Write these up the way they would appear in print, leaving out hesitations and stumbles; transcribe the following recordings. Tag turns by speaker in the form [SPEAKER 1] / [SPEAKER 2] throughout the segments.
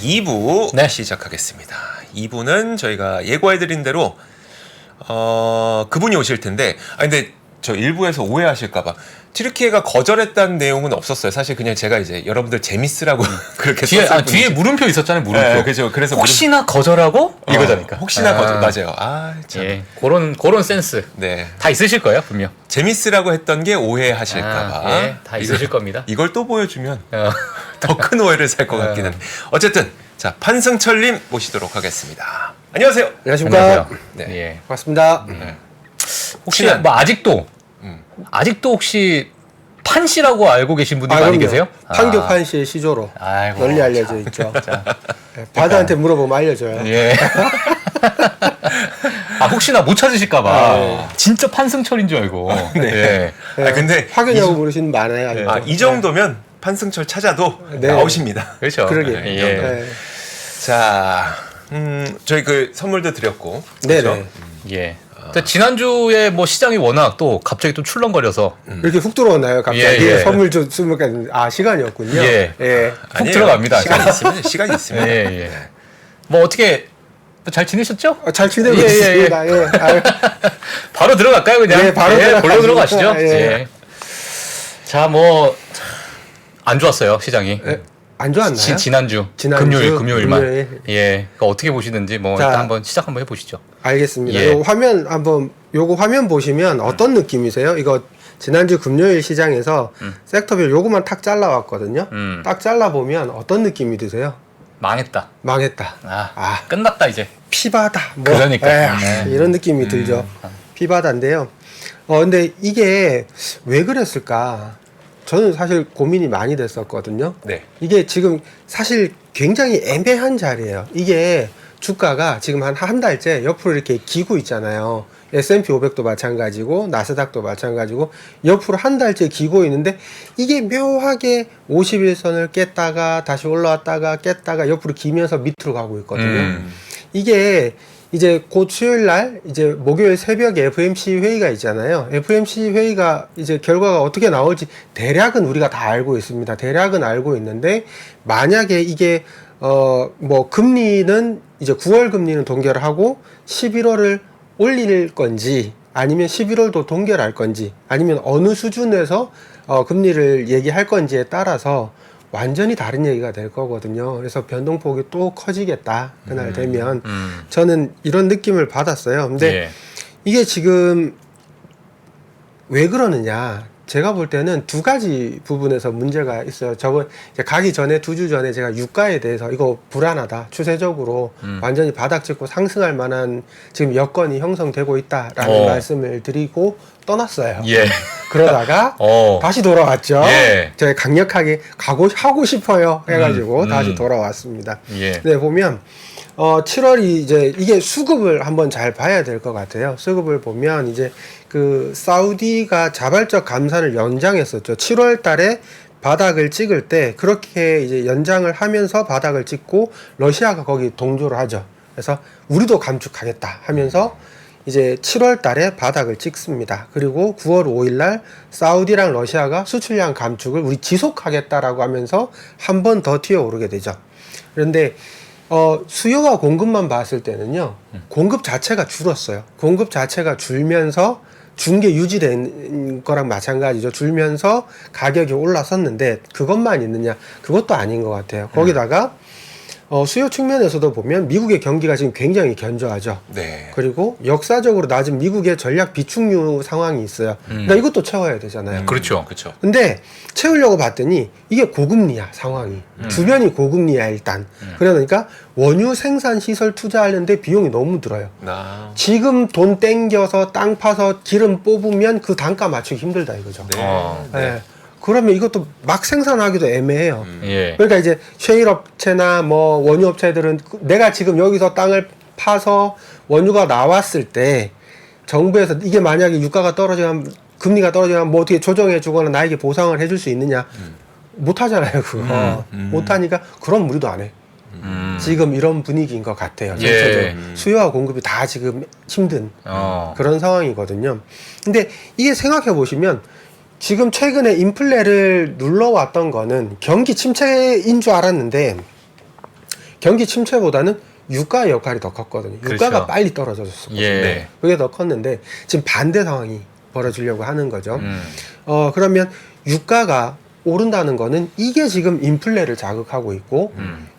[SPEAKER 1] 2부 시작하겠습니다. 2부는 저희가 예고해드린 대로 그분이 오실 텐데 근데 저 1부에서 오해하실까봐 튀르키예가 거절했다는 내용은 없었어요. 사실 그냥 제가 이제 여러분들 재밌으라고 그렇게 썼을
[SPEAKER 2] 뒤에 물음표 있었잖아요. 물음표.
[SPEAKER 1] 네, 그렇죠. 그래서
[SPEAKER 2] 혹시나 거절하고 이거잖아요.
[SPEAKER 1] 혹시나 거절 맞아요. 참.
[SPEAKER 2] 예, 그런 센스.
[SPEAKER 1] 네.
[SPEAKER 2] 다 있으실 거예요, 분명.
[SPEAKER 1] 재밌으라고 했던 게 오해하실까봐.
[SPEAKER 2] 예, 다 있으실 겁니다.
[SPEAKER 1] 이걸 또 보여주면 더 큰 오해를 살 것 같긴 한데. 어쨌든 자 판승철님 모시도록 하겠습니다. 안녕하세요.
[SPEAKER 3] 안녕하십니까.
[SPEAKER 1] 네.
[SPEAKER 2] 예.
[SPEAKER 3] 반갑습니다.
[SPEAKER 2] 혹시 뭐 아직도 혹시 판 씨라고 알고 계신 분들 많이
[SPEAKER 3] 그럼요.
[SPEAKER 2] 계세요?
[SPEAKER 3] 판교 판시의 시조로
[SPEAKER 2] 아이고,
[SPEAKER 3] 널리 알려져 있죠. 네, 바다한테 물어보면 알려줘요.
[SPEAKER 2] 예. 혹시나 못 찾으실까봐 진짜 판승철인 줄 알고.
[SPEAKER 1] 네.
[SPEAKER 3] 네,
[SPEAKER 1] 근데
[SPEAKER 3] 확인하고 모르시는 분 많아요.
[SPEAKER 1] 이 정도면 판승철 찾아도
[SPEAKER 3] 네.
[SPEAKER 1] 나오십니다.
[SPEAKER 2] 그렇죠.
[SPEAKER 3] 그러게.
[SPEAKER 2] 예.
[SPEAKER 3] 네.
[SPEAKER 1] 자, 저희 그 선물도 드렸고.
[SPEAKER 3] 네네.
[SPEAKER 1] 그렇죠?
[SPEAKER 2] 예. 지난주에 뭐 시장이 워낙 또 갑자기 또 출렁거려서
[SPEAKER 3] 이렇게 훅 들어오나요? 갑자기
[SPEAKER 2] 예.
[SPEAKER 3] 선물 줬으니까 시간이었군요.
[SPEAKER 2] 예. 훅
[SPEAKER 1] 아니에요.
[SPEAKER 2] 들어갑니다.
[SPEAKER 1] 시간이 있습니다.
[SPEAKER 2] 예. 뭐 어떻게 잘 지내셨죠?
[SPEAKER 3] 잘 지내고
[SPEAKER 2] 예.
[SPEAKER 3] 있습니다. 예.
[SPEAKER 2] 바로 들어갈까요, 그냥?
[SPEAKER 3] 예, 바로 들어가시죠.
[SPEAKER 2] 골로 들어가시죠.
[SPEAKER 3] 예.
[SPEAKER 2] 예. 자, 뭐 안 좋았어요, 시장이.
[SPEAKER 3] 안 좋았나요?
[SPEAKER 2] 지난주
[SPEAKER 3] 지난주?
[SPEAKER 2] 금요일만.
[SPEAKER 3] 금요일.
[SPEAKER 2] 예. 그러니까 어떻게 보시는지 뭐
[SPEAKER 3] 자,
[SPEAKER 2] 일단 한번 시작 한번 해보시죠.
[SPEAKER 3] 알겠습니다.
[SPEAKER 2] 예.
[SPEAKER 3] 요거 화면 보시면 어떤 느낌이세요? 이거 지난주 금요일 시장에서 섹터별 요거만 탁 잘라왔거든요. 딱 잘라보면 어떤 느낌이 드세요?
[SPEAKER 2] 망했다.
[SPEAKER 3] 망했다.
[SPEAKER 2] 끝났다 이제.
[SPEAKER 3] 피바다. 뭐,
[SPEAKER 2] 그러니까.
[SPEAKER 3] 이런 느낌이 들죠. 피바다인데요. 근데 이게 왜 그랬을까? 저는 사실 고민이 많이 됐었거든요.
[SPEAKER 1] 네.
[SPEAKER 3] 이게 지금 사실 굉장히 애매한 자리예요. 이게 주가가 지금 한 달째 옆으로 이렇게 기고 있잖아요. S&P 500도 마찬가지고 나스닥도 마찬가지고 옆으로 한 달째 기고 있는데 이게 묘하게 51선을 깼다가 다시 올라왔다가 깼다가 옆으로 기면서 밑으로 가고 있거든요. 이게 이제 곧 수요일 날 이제 목요일 새벽에 FMC 회의가 있잖아요. FMC 회의가 이제 결과가 어떻게 나올지 대략은 우리가 다 알고 있습니다. 대략은 알고 있는데 만약에 이게 뭐 금리는 이제 9월 금리는 동결을 하고 11월을 올릴 건지 아니면 11월도 동결할 건지 아니면 어느 수준에서 금리를 얘기할 건지에 따라서 완전히 다른 얘기가 될 거거든요. 그래서 변동폭이 또 커지겠다. 그날 되면. 저는 이런 느낌을 받았어요. 근데 이게 지금 왜 그러느냐. 제가 볼 때는 두 가지 부분에서 문제가 있어요. 이제 가기 전에 2주 전에 제가 유가에 대해서 이거 불안하다. 추세적으로 완전히 바닥 찍고 상승할 만한 지금 여건이 형성되고 있다라는 말씀을 드리고 떠났어요.
[SPEAKER 2] 예.
[SPEAKER 3] 그러다가 다시 돌아왔죠. 제가 강력하게 하고 싶어요. 해가지고 다시 돌아왔습니다. 네, 보면 7월이 이제 이게 수급을 한번 잘 봐야 될 것 같아요. 수급을 보면 이제 그 사우디가 자발적 감산을 연장했었죠. 7월 달에 바닥을 찍을 때 그렇게 이제 연장을 하면서 바닥을 찍고 러시아가 거기 동조를 하죠. 그래서 우리도 감축하겠다 하면서 이제 7월 달에 바닥을 찍습니다. 그리고 9월 5일 날 사우디랑 러시아가 수출량 감축을 우리 지속하겠다라고 하면서 한 번 더 튀어오르게 되죠. 그런데 수요와 공급만 봤을 때는요, 공급 자체가 줄었어요. 공급 자체가 줄면서 중계 유지된 거랑 마찬가지죠. 줄면서 가격이 올라섰는데 그것만 있느냐? 그것도 아닌 것 같아요. 거기다가 수요 측면에서도 보면 미국의 경기가 지금 굉장히 견조하죠.
[SPEAKER 1] 네.
[SPEAKER 3] 그리고 역사적으로 낮은 미국의 전략 비축유 상황이 있어요. 그러니까 이것도 채워야 되잖아요.
[SPEAKER 2] 그렇죠.
[SPEAKER 3] 근데 채우려고 봤더니 이게 고금리야, 상황이. 주변이 고금리야, 일단. 그러니까 원유 생산 시설 투자하려는데 비용이 너무 들어요. 지금 돈 땡겨서 땅 파서 기름 뽑으면 그 단가 맞추기 힘들다 이거죠. 네. 그러면 이것도 막 생산하기도 애매해요. 그러니까 이제 셰일 업체나 뭐 원유 업체들은 내가 지금 여기서 땅을 파서 원유가 나왔을 때 정부에서 이게 만약에 유가가 떨어지면 금리가 떨어지면 뭐 어떻게 조정해 주거나 나에게 보상을 해줄 수 있느냐? 못 하잖아요, 그거. 못 하니까 그럼 우리도 안 해. 지금 이런 분위기인 것 같아요. 수요와 공급이 다 지금 힘든 그런 상황이거든요. 근데 이게 생각해 보시면 지금 최근에 인플레를 눌러왔던 거는 경기 침체인 줄 알았는데 경기 침체보다는 유가의 역할이 더 컸거든요. 유가가
[SPEAKER 2] 그렇죠.
[SPEAKER 3] 빨리 떨어졌었거든요.
[SPEAKER 2] 예.
[SPEAKER 1] 네.
[SPEAKER 3] 그게 더 컸는데 지금 반대 상황이 벌어지려고 하는 거죠.
[SPEAKER 2] 음.
[SPEAKER 3] 그러면 유가가 오른다는 거는 이게 지금 인플레를 자극하고 있고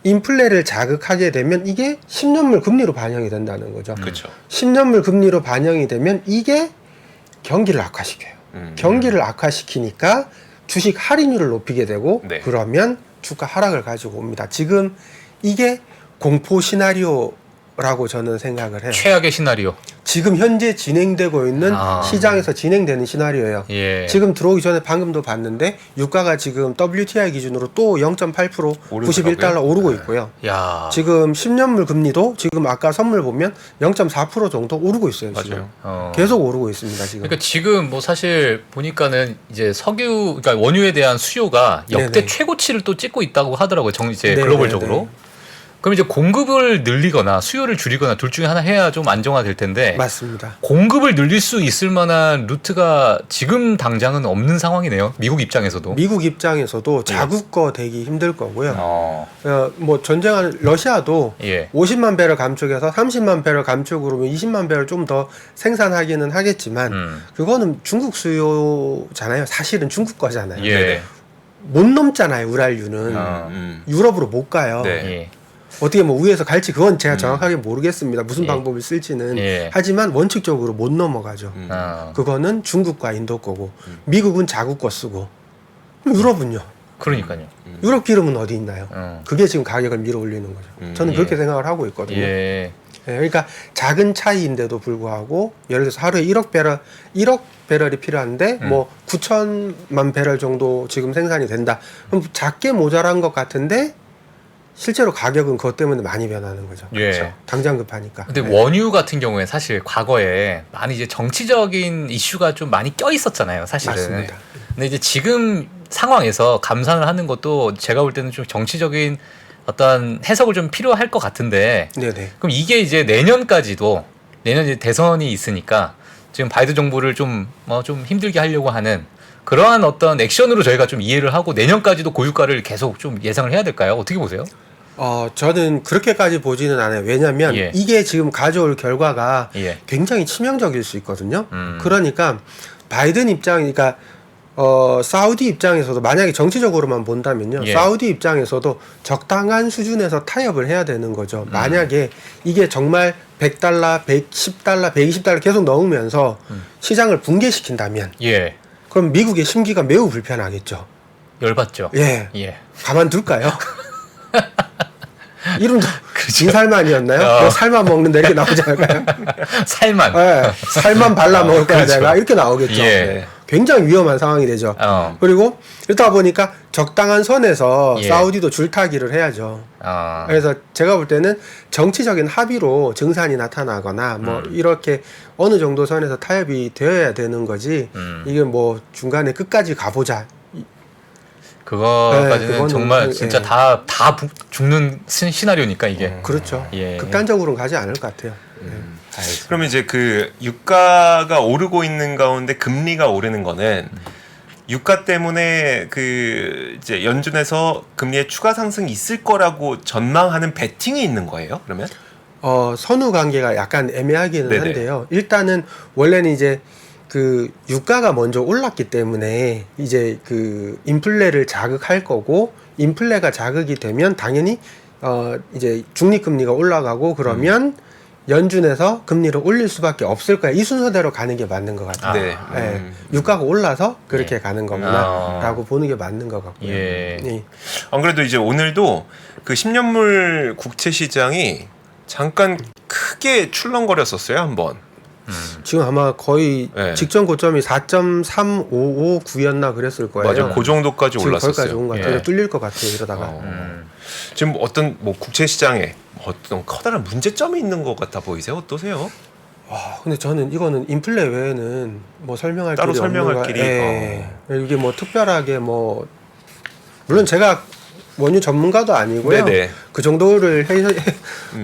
[SPEAKER 3] 인플레를 자극하게 되면 이게 10년물 금리로 반영이 된다는 거죠.
[SPEAKER 1] 그렇죠.
[SPEAKER 3] 10년물 금리로 반영이 되면 이게 경기를 악화시켜요. 경기를 악화시키니까 주식 할인율을 높이게 되고
[SPEAKER 1] 네.
[SPEAKER 3] 그러면 주가 하락을 가지고 옵니다. 지금 이게 공포 시나리오라고 저는 생각을 해요.
[SPEAKER 2] 최악의 시나리오.
[SPEAKER 3] 지금 현재 진행되고 있는
[SPEAKER 2] 아.
[SPEAKER 3] 시장에서 진행되는 시나리오예요.
[SPEAKER 2] 예.
[SPEAKER 3] 지금 들어오기 전에 방금도 봤는데 유가가 지금 WTI 기준으로 또 0.8%
[SPEAKER 1] 오르더라고요.
[SPEAKER 3] 91달러 오르고 있고요.
[SPEAKER 2] 야.
[SPEAKER 3] 지금 10년물 금리도 지금 아까 선물 보면 0.4% 정도 오르고 있어요. 지금.
[SPEAKER 1] 맞아요.
[SPEAKER 3] 계속 오르고 있습니다. 지금.
[SPEAKER 2] 그러니까 지금 뭐 사실 보니까는 이제 그러니까 원유에 대한 수요가 역대
[SPEAKER 3] 네네.
[SPEAKER 2] 최고치를 또 찍고 있다고 하더라고요. 이제
[SPEAKER 3] 네네네.
[SPEAKER 2] 글로벌적으로. 그럼 이제 공급을 늘리거나 수요를 줄이거나 둘 중에 하나 해야 좀 안정화될 텐데
[SPEAKER 3] 맞습니다.
[SPEAKER 2] 공급을 늘릴 수 있을 만한 루트가 지금 당장은 없는 상황이네요. 미국 입장에서도.
[SPEAKER 3] 미국 입장에서도 자국거 되기 힘들 거고요.
[SPEAKER 2] 어.
[SPEAKER 3] 뭐 전쟁하는 러시아도
[SPEAKER 2] 예.
[SPEAKER 3] 50만 배럴 감축해서 30만 배럴 감축으로 20만 배럴 좀 더 생산하기는 하겠지만 그거는 중국 수요잖아요. 사실은 중국 거잖아요.
[SPEAKER 2] 예.
[SPEAKER 3] 못 넘잖아요. 우랄유는 유럽으로 못 가요.
[SPEAKER 1] 네.
[SPEAKER 2] 예.
[SPEAKER 3] 어떻게 뭐 위에서 갈지 그건 제가 정확하게 모르겠습니다. 무슨
[SPEAKER 2] 예.
[SPEAKER 3] 방법을 쓸지는.
[SPEAKER 2] 예.
[SPEAKER 3] 하지만 원칙적으로 못 넘어가죠.
[SPEAKER 2] 어.
[SPEAKER 3] 그거는 중국과 인도 거고 미국은 자국 거 쓰고 그럼 유럽은요?
[SPEAKER 2] 그러니까요.
[SPEAKER 3] 유럽 기름은 어디 있나요?
[SPEAKER 2] 어.
[SPEAKER 3] 그게 지금 가격을 밀어 올리는 거죠. 저는
[SPEAKER 2] 예.
[SPEAKER 3] 그렇게 생각을 하고 있거든요.
[SPEAKER 2] 예.
[SPEAKER 3] 예, 그러니까 작은 차이인데도 불구하고 예를 들어서 하루에 1억 배럴이 필요한데 뭐 9천만 배럴 정도 지금 생산이 된다. 그럼 작게 모자란 것 같은데 실제로 가격은 그것 때문에 많이 변하는 거죠.
[SPEAKER 2] 예.
[SPEAKER 3] 당장 급하니까.
[SPEAKER 2] 근데
[SPEAKER 3] 네.
[SPEAKER 2] 원유 같은 경우에 사실 과거에 많이 이제 정치적인 이슈가 좀 많이 껴 있었잖아요, 사실은.
[SPEAKER 3] 맞습니다.
[SPEAKER 2] 근데 이제 지금 상황에서 감산을 하는 것도 제가 볼 때는 좀 정치적인 어떤 해석을 좀 필요할 것 같은데
[SPEAKER 3] 네네.
[SPEAKER 2] 그럼 이게 이제 내년까지도 내년 이제 대선이 있으니까 지금 바이든 정부를 좀 힘들게 하려고 하는 그러한 어떤 액션으로 저희가 좀 이해를 하고 내년까지도 고유가를 계속 좀 예상을 해야 될까요? 어떻게 보세요?
[SPEAKER 3] 저는 그렇게까지 보지는 않아요. 왜냐하면
[SPEAKER 2] 예.
[SPEAKER 3] 이게 지금 가져올 결과가
[SPEAKER 2] 예.
[SPEAKER 3] 굉장히 치명적일 수 있거든요. 그러니까 바이든 그러니까 사우디 입장에서도 만약에 정치적으로만 본다면요.
[SPEAKER 2] 예.
[SPEAKER 3] 사우디 입장에서도 적당한 수준에서 타협을 해야 되는 거죠. 만약에 이게 정말 100달러, 110달러, 120달러 계속 넣으면서 시장을 붕괴시킨다면
[SPEAKER 2] 예.
[SPEAKER 3] 그럼 미국의 심기가 매우 불편하겠죠.
[SPEAKER 2] 열받죠.
[SPEAKER 3] 예.
[SPEAKER 2] 예.
[SPEAKER 3] 가만둘까요? 이름도
[SPEAKER 2] 그렇죠.
[SPEAKER 3] 진살만이었나요? 그냥 살만 먹는다 이렇게 나오지 않을까요?
[SPEAKER 2] 살만.
[SPEAKER 3] 네, 살만 발라 먹을 거야
[SPEAKER 2] 그렇죠.
[SPEAKER 3] 내가 이렇게 나오겠죠.
[SPEAKER 2] 예.
[SPEAKER 3] 네. 굉장히 위험한 상황이 되죠. 그리고 이러다 보니까 적당한 선에서
[SPEAKER 2] 예.
[SPEAKER 3] 사우디도 줄타기를 해야죠. 그래서 제가 볼 때는 정치적인 합의로 증산이 나타나거나 뭐 이렇게 어느 정도 선에서 타협이 되어야 되는 거지 이게 뭐 중간에 끝까지 가보자.
[SPEAKER 2] 그거까지는
[SPEAKER 3] 그거는
[SPEAKER 2] 정말 진짜
[SPEAKER 3] 예.
[SPEAKER 2] 다 죽는 시나리오니까 이게.
[SPEAKER 3] 그렇죠.
[SPEAKER 2] 예.
[SPEAKER 3] 극단적으로는 가지 않을 것 같아요.
[SPEAKER 1] 그러면 이제 그 유가가 오르고 있는 가운데 금리가 오르는 거는 유가 때문에 그 이제 연준에서 금리의 추가 상승이 있을 거라고 전망하는 베팅이 있는 거예요? 그러면?
[SPEAKER 3] 선후 관계가 약간 애매하기는
[SPEAKER 1] 네네.
[SPEAKER 3] 한데요. 일단은 원래는 이제 그 유가가 먼저 올랐기 때문에 이제 그 인플레를 자극할 거고 인플레가 자극이 되면 당연히 이제 중립금리가 올라가고 그러면 연준에서 금리를 올릴 수밖에 없을 거야. 이 순서대로 가는 게 맞는 것 같아요.
[SPEAKER 1] 네.
[SPEAKER 3] 예. 유가가 올라서 그렇게
[SPEAKER 2] 예.
[SPEAKER 3] 가는 거구나라고 보는 게 맞는 것 같고요.
[SPEAKER 2] 예.
[SPEAKER 3] 예.
[SPEAKER 1] 안 그래도 이제 오늘도 그 10년물 국채 시장이 잠깐 크게 출렁거렸었어요, 한번.
[SPEAKER 3] 지금 아마 거의
[SPEAKER 1] 네.
[SPEAKER 3] 직전 고점이 4.3559였나 그랬을 거예요.
[SPEAKER 1] 맞아요. 그 정도까지
[SPEAKER 3] 지금 거기까지
[SPEAKER 1] 올랐었어요.
[SPEAKER 3] 온 것 같아요.
[SPEAKER 2] 예.
[SPEAKER 3] 뚫릴 것 같아요. 이러다가.
[SPEAKER 1] 지금 어떤 뭐 국채 시장에 어떤 커다란 문제점이 있는 것 같아 보이세요? 어떠세요?
[SPEAKER 3] 근데 저는 이거는 인플레 외에는 뭐 설명할
[SPEAKER 1] 따로
[SPEAKER 3] 길이
[SPEAKER 1] 설명할
[SPEAKER 3] 없는
[SPEAKER 1] 길이,
[SPEAKER 3] 이게 뭐 특별하게 뭐 물론 제가 원유 전문가도 아니고요.
[SPEAKER 1] 네네.
[SPEAKER 3] 그 정도를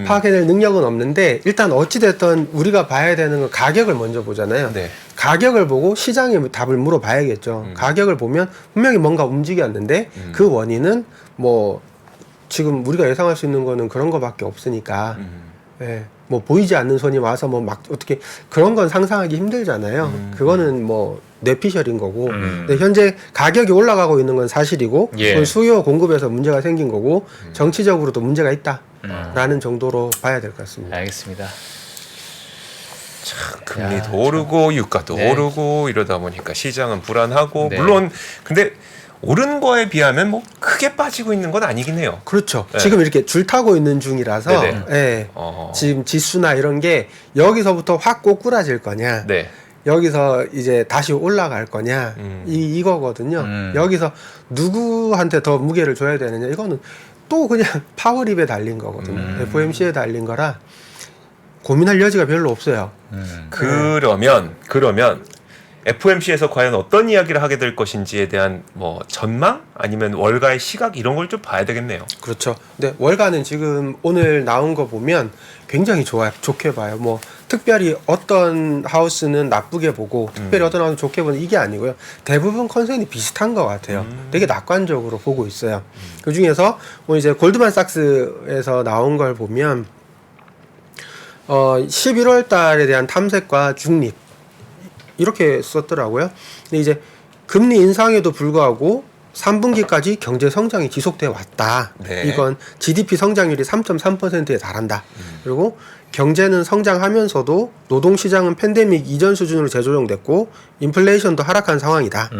[SPEAKER 3] 파악해낼 능력은 없는데 일단 어찌 됐든 우리가 봐야 되는 건 가격을 먼저 보잖아요.
[SPEAKER 1] 네.
[SPEAKER 3] 가격을 보고 시장에 답을 물어봐야겠죠. 가격을 보면 분명히 뭔가 움직였는데 그 원인은 뭐 지금 우리가 예상할 수 있는 거는 그런 거밖에 없으니까 예, 뭐 보이지 않는 손이 와서 뭐 막 어떻게 그런 건 상상하기 힘들잖아요. 그거는 뭐 뇌피셜인 거고. 근데 현재 가격이 올라가고 있는 건 사실이고
[SPEAKER 2] 예.
[SPEAKER 3] 그건 수요 공급에서 문제가 생긴 거고 정치적으로도 문제가 있다라는 정도로 봐야 될 것 같습니다.
[SPEAKER 2] 알겠습니다.
[SPEAKER 1] 금리도 오르고 유가도
[SPEAKER 2] 네.
[SPEAKER 1] 오르고 이러다 보니까 시장은 불안하고
[SPEAKER 2] 네.
[SPEAKER 1] 물론 근데 오른 거에 비하면 뭐 크게 빠지고 있는 건 아니긴 해요.
[SPEAKER 3] 그렇죠.
[SPEAKER 1] 네.
[SPEAKER 3] 지금 이렇게 줄 타고 있는 중이라서
[SPEAKER 1] 네네.
[SPEAKER 3] 예,
[SPEAKER 1] 어.
[SPEAKER 3] 지금 지수나 이런 게 여기서부터 확 꼬꾸라질 거냐
[SPEAKER 1] 네.
[SPEAKER 3] 여기서 이제 다시 올라갈 거냐 이거거든요. 여기서 누구한테 더 무게를 줘야 되느냐 이거는 또 그냥 파워립에 달린 거거든요. FOMC에 달린 거라 고민할 여지가 별로 없어요.
[SPEAKER 1] 그러면 FOMC에서 과연 어떤 이야기를 하게 될 것인지에 대한 뭐 전망 아니면 월가의 시각 이런 걸 좀 봐야 되겠네요.
[SPEAKER 3] 그렇죠. 근데 월가는 지금 오늘 나온 거 보면 굉장히 좋게 봐요. 뭐 특별히 어떤 하우스는 나쁘게 보고 특별히 어떤 하우스는 좋게 보는 이게 아니고요. 대부분 컨센이 비슷한 것 같아요. 되게 낙관적으로 보고 있어요. 그 중에서 오늘 이제 골드만삭스에서 나온 걸 보면 11월 달에 대한 탐색과 중립 이렇게 썼더라고요. 근데 이제 금리 인상에도 불구하고 3분기까지 경제 성장이 지속돼 왔다.
[SPEAKER 1] 네.
[SPEAKER 3] 이건 GDP 성장률이 3.3%에 달한다. 그리고 경제는 성장하면서도 노동시장은 팬데믹 이전 수준으로 재조정됐고 인플레이션도 하락한 상황이다.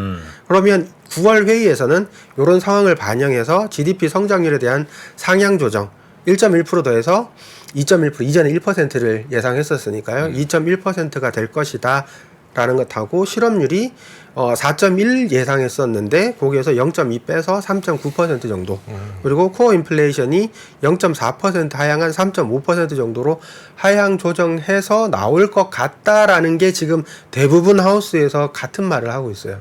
[SPEAKER 3] 그러면 9월 회의에서는 이런 상황을 반영해서 GDP 성장률에 대한 상향 조정 1.1% 더해서 2.1% 이전에 1%를 예상했었으니까요. 2.1%가 될 것이다. 라는 것하고 실업률이 4.1 예상했었는데 거기에서 0.2 빼서 3.9% 정도 그리고 코어 인플레이션이 0.4% 하향한 3.5% 정도로 하향 조정해서 나올 것 같다라는 게 지금 대부분 하우스에서 같은 말을 하고 있어요.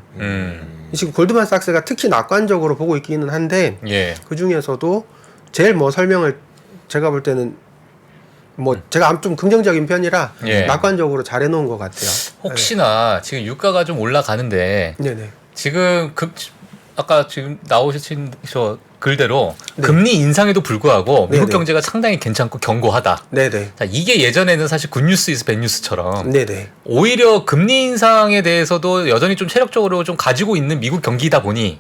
[SPEAKER 3] 지금 골드만삭스가 특히 낙관적으로 보고 있기는 한데
[SPEAKER 2] 예.
[SPEAKER 3] 그 중에서도 제일 뭐 설명을 제가 볼 때는 뭐 제가 좀 긍정적인 편이라
[SPEAKER 2] 예.
[SPEAKER 3] 낙관적으로 잘 해놓은 것 같아요.
[SPEAKER 2] 혹시나 지금 유가가 좀 올라가는데
[SPEAKER 3] 네네.
[SPEAKER 2] 지금 아까 지금 나오신 저 글대로
[SPEAKER 3] 네.
[SPEAKER 2] 금리 인상에도 불구하고 미국
[SPEAKER 3] 네네.
[SPEAKER 2] 경제가 상당히 괜찮고 견고하다.
[SPEAKER 3] 네네.
[SPEAKER 2] 자, 이게 예전에는 사실 굿뉴스이스 밴뉴스처럼
[SPEAKER 3] 네네.
[SPEAKER 2] 오히려 금리 인상에 대해서도 여전히 좀 체력적으로 좀 가지고 있는 미국 경기이다 보니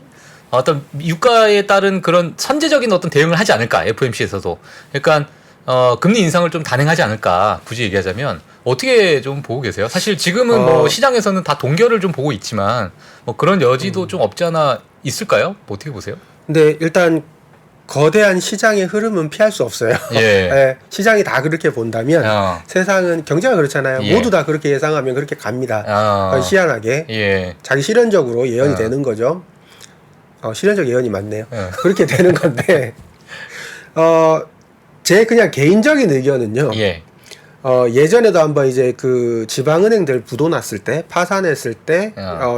[SPEAKER 2] 어떤 유가에 따른 그런 선제적인 어떤 대응을 하지 않을까 FOMC에서도 그러니까 금리 인상을 좀 단행하지 않을까 굳이 얘기하자면 어떻게 좀 보고 계세요? 사실 지금은 뭐 시장에서는 다 동결을 좀 보고 있지만 뭐 그런 여지도 좀 없지 않아 있을까요? 뭐 어떻게 보세요?
[SPEAKER 3] 근데 일단 거대한 시장의 흐름은 피할 수 없어요.
[SPEAKER 2] 예.
[SPEAKER 3] 예, 시장이 다 그렇게 본다면 세상은 경제가 그렇잖아요.
[SPEAKER 2] 예.
[SPEAKER 3] 모두 다 그렇게 예상하면 그렇게 갑니다. 희한하게
[SPEAKER 2] 예.
[SPEAKER 3] 자기 실현적으로 예언이 되는 거죠. 실현적 예언이 맞네요. 그렇게 되는 건데 제 그냥 개인적인 의견은요.
[SPEAKER 2] 예.
[SPEAKER 3] 예전에도 한번 이제 그 지방은행들 부도 났을 때 파산했을 때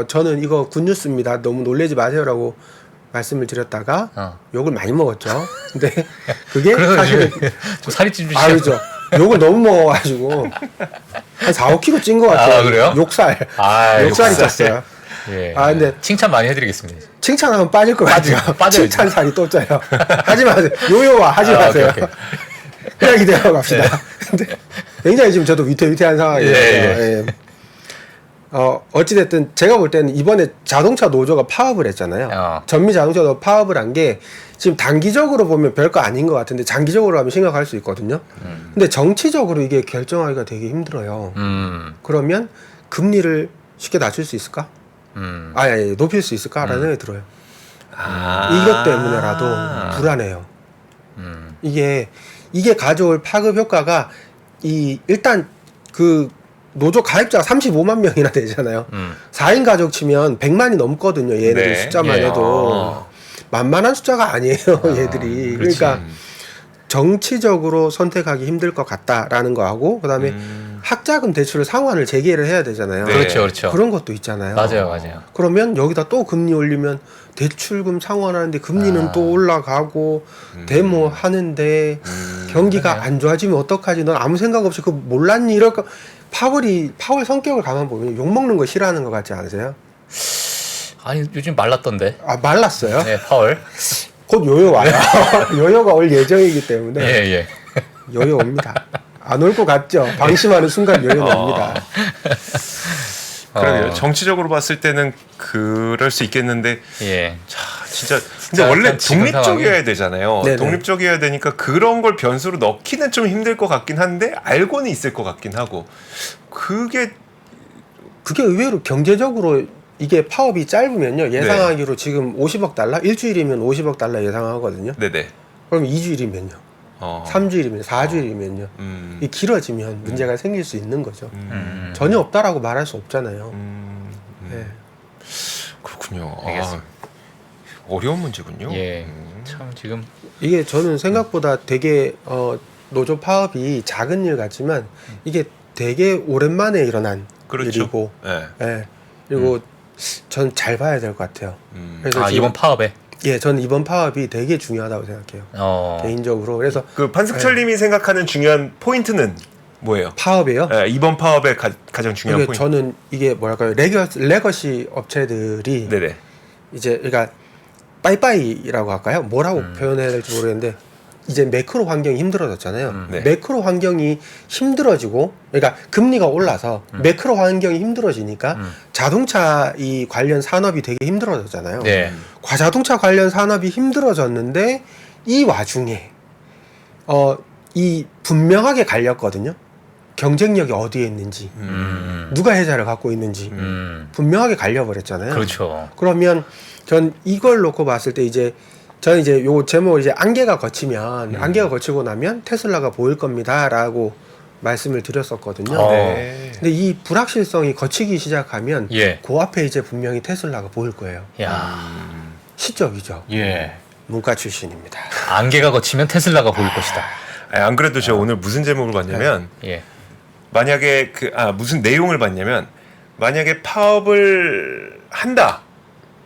[SPEAKER 3] 저는 이거 굿뉴스입니다. 너무 놀라지 마세요라고 말씀을 드렸다가 욕을 많이 먹었죠. 근데 그게 사실은
[SPEAKER 2] 좀 살이 찌우시죠.
[SPEAKER 3] 그렇죠. 욕을 너무 먹어가지고 한 4, 5kg 찐 것 같아요.
[SPEAKER 2] 그래요?
[SPEAKER 3] 욕살이
[SPEAKER 2] 욕살.
[SPEAKER 3] 쪘어요.
[SPEAKER 2] 예.
[SPEAKER 3] 근데
[SPEAKER 2] 칭찬 많이 해드리겠습니다.
[SPEAKER 3] 칭찬하면 빠질 것 같아요.
[SPEAKER 2] 빠져요.
[SPEAKER 3] 칭찬 살이 또 쪄요. 하지 마세요. 요요와 하지 마세요.
[SPEAKER 2] 오케이.
[SPEAKER 3] 그냥 이대로 갑시다. 근데 굉장히 지금 저도 위태위태한 상황이에요. 예. 어찌됐든 제가 볼 때는 이번에 자동차 노조가 파업을 했잖아요. 전미 자동차도 파업을 한 게 지금 단기적으로 보면 별거 아닌 것 같은데 장기적으로 하면 심각할 수 있거든요. 근데 정치적으로 이게 결정하기가 되게 힘들어요. 그러면 금리를 쉽게 낮출 수 있을까? 아니, 높일 수 있을까라는 생각이 들어요. 이것 때문에라도 불안해요. 이게 가져올 파급 효과가 일단 그 노조 가입자가 35만 명이나 되잖아요. 4인 가족 치면 100만이 넘거든요. 얘네들 숫자만 해도 만만한 숫자가 아니에요. 얘들이. 그러니까 정치적으로 선택하기 힘들 것 같다라는 거하고 그다음에 학자금 대출을 상환을 재개를 해야 되잖아요.
[SPEAKER 1] 네.
[SPEAKER 2] 그렇죠.
[SPEAKER 3] 그런 것도 있잖아요.
[SPEAKER 2] 맞아요.
[SPEAKER 3] 그러면 여기다 또 금리 올리면 대출금 상환하는데 금리는 또 올라가고 데모하는데 경기가 안 좋아지면 어떡하지? 넌 아무 생각 없이 그 몰랐니? 이럴까? 파월 성격을 가만 보면 욕먹는 거 싫어하는 것 같지 않으세요?
[SPEAKER 2] 아니 요즘 말랐던데.
[SPEAKER 3] 말랐어요?
[SPEAKER 2] 네, 파월.
[SPEAKER 3] 곧 요요 와요. 요요가 올 예정이기 때문에
[SPEAKER 2] 예.
[SPEAKER 3] 요요 옵니다. 안 올 것 같죠? 방심하는 순간 요요 옵니다.
[SPEAKER 1] 그러게요. 정치적으로 봤을 때는 그럴 수 있겠는데
[SPEAKER 2] 예.
[SPEAKER 1] 자, 진짜 근데
[SPEAKER 2] 자,
[SPEAKER 1] 원래
[SPEAKER 2] 일단 지금
[SPEAKER 1] 독립적이어야 되잖아요.
[SPEAKER 3] 네네.
[SPEAKER 1] 독립적이어야 되니까 그런 걸 변수로 넣기는 좀 힘들 것 같긴 한데 알고는 있을 것 같긴 하고 그게
[SPEAKER 3] 그게 의외로 경제적으로 이게 파업이 짧으면요. 예상하기로 지금 50억 달러? 일주일이면 50억 달러 예상하거든요.
[SPEAKER 1] 네네.
[SPEAKER 3] 그럼 2주일이면요. 3주일이면 4주일이면요. 이 길어지면 문제가 생길 수 있는 거죠. 전혀 없다라고 말할 수 없잖아요. 네.
[SPEAKER 1] 그렇군요.
[SPEAKER 2] 알겠습니다.
[SPEAKER 1] 어려운 문제군요.
[SPEAKER 2] 예. 참 지금
[SPEAKER 3] 이게 저는 생각보다 되게 노조 파업이 작은 일 같지만 이게 되게 오랜만에 일어난
[SPEAKER 1] 그렇죠.
[SPEAKER 3] 일이고,
[SPEAKER 1] 네.
[SPEAKER 3] 예. 그리고 전 잘 봐야 될 것 같아요. 그래서 지금-
[SPEAKER 2] 이번 파업에
[SPEAKER 3] 예, 저는 이번 파업이 되게 중요하다고 생각해요. 개인적으로. 그래서
[SPEAKER 1] 그 판승철님이 생각하는 중요한 포인트는 뭐예요?
[SPEAKER 3] 파업이요.
[SPEAKER 1] 네, 이번 파업의 가장 중요한
[SPEAKER 3] 이게
[SPEAKER 1] 포인트.
[SPEAKER 3] 저는 이게 뭐랄까요, 레거시 업체들이
[SPEAKER 1] 네네.
[SPEAKER 3] 이제 그러니까 빠이빠이라고 할까요? 뭐라고 표현해야 될지 모르겠는데 이제 매크로 환경이 힘들어졌잖아요.
[SPEAKER 1] 네.
[SPEAKER 3] 매크로 환경이 힘들어지고, 그러니까 금리가 올라서 매크로 환경이 힘들어지니까 자동차 이 관련 산업이 되게 힘들어졌잖아요.
[SPEAKER 2] 네.
[SPEAKER 3] 자동차 관련 산업이 힘들어졌는데 이 와중에 이 분명하게 갈렸거든요. 경쟁력이 어디에 있는지, 누가 혜자를 갖고 있는지 분명하게 갈려버렸잖아요.
[SPEAKER 2] 그렇죠.
[SPEAKER 3] 그러면 전 이걸 놓고 봤을 때 저는 이제 요 제목을 이제 안개가 거치면 안개가 거치고 나면 테슬라가 보일 겁니다라고 말씀을 드렸었거든요.
[SPEAKER 1] 네.
[SPEAKER 3] 근데 이 불확실성이 거치기 시작하면
[SPEAKER 2] 예.
[SPEAKER 3] 그 앞에 이제 분명히 테슬라가 보일 거예요.
[SPEAKER 2] 야.
[SPEAKER 3] 시적이죠.
[SPEAKER 2] 예.
[SPEAKER 3] 문과 출신입니다.
[SPEAKER 2] 안개가 거치면 테슬라가 보일 것이다.
[SPEAKER 1] 안 그래도 제가 오늘 무슨 제목을 봤냐면
[SPEAKER 2] 예.
[SPEAKER 1] 만약에 무슨 내용을 봤냐면 만약에 파업을 한다.